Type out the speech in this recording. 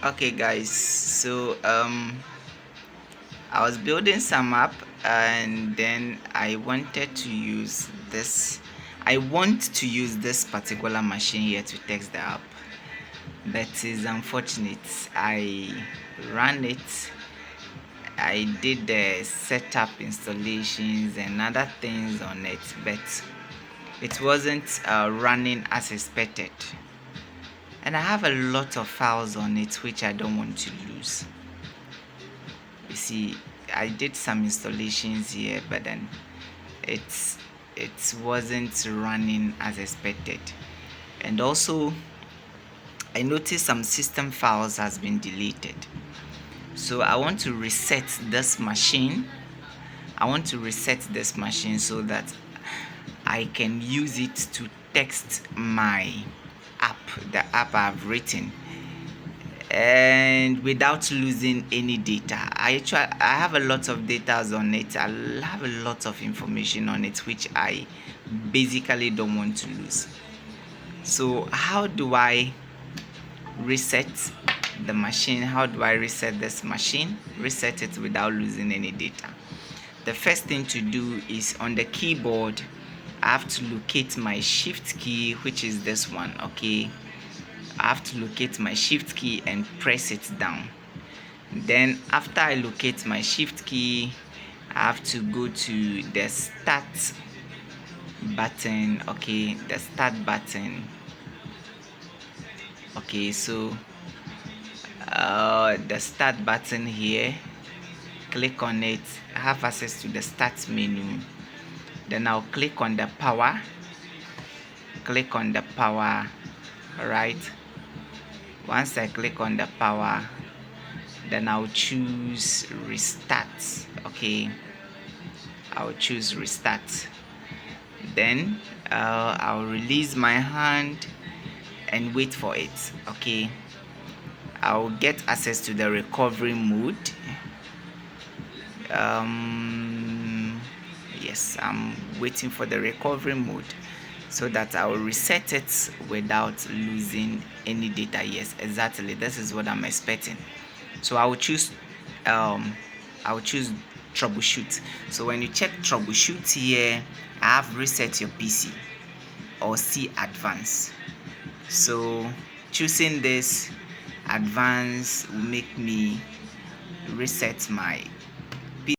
Okay guys, so I was building some app and then I want to use this particular machine here to text the app, but it's unfortunate. I ran it, I did the setup installations and other things on it, but it wasn't running as expected, and I have a lot of files on it which I don't want to lose. You see, I did some installations here, but then it's it wasn't running as expected. And also I noticed some system files has been deleted, so I want to reset this machine. So that I can use it to text my app, the app I've written, and without losing any data. I have a lot of data on it. I have a lot of information on it which I basically don't want to lose. So how do I reset the machine? How do I reset this machine? Reset it without losing any data. The first thing to do is on the keyboard, I have to locate my shift key, which is this one. Okay, I have to locate my shift key and press it down. Then after I locate my shift key, I have to go to the start button. Okay, the start button. Okay, so the start button here, click on it. I have access to the start menu. Then I'll click on the power. Right. Once I click on the power, then I'll choose restart. Okay, I'll choose restart. Then I'll release my hand and wait for it. Okay, I'll get access to the recovery mode. Yes, I'm waiting for the recovery mode so that I will reset it without losing any data. Yes, exactly, this is what I'm expecting. So I will choose troubleshoot. So when you check troubleshoot here, I have reset your PC or see advance. So choosing this advance will make me reset my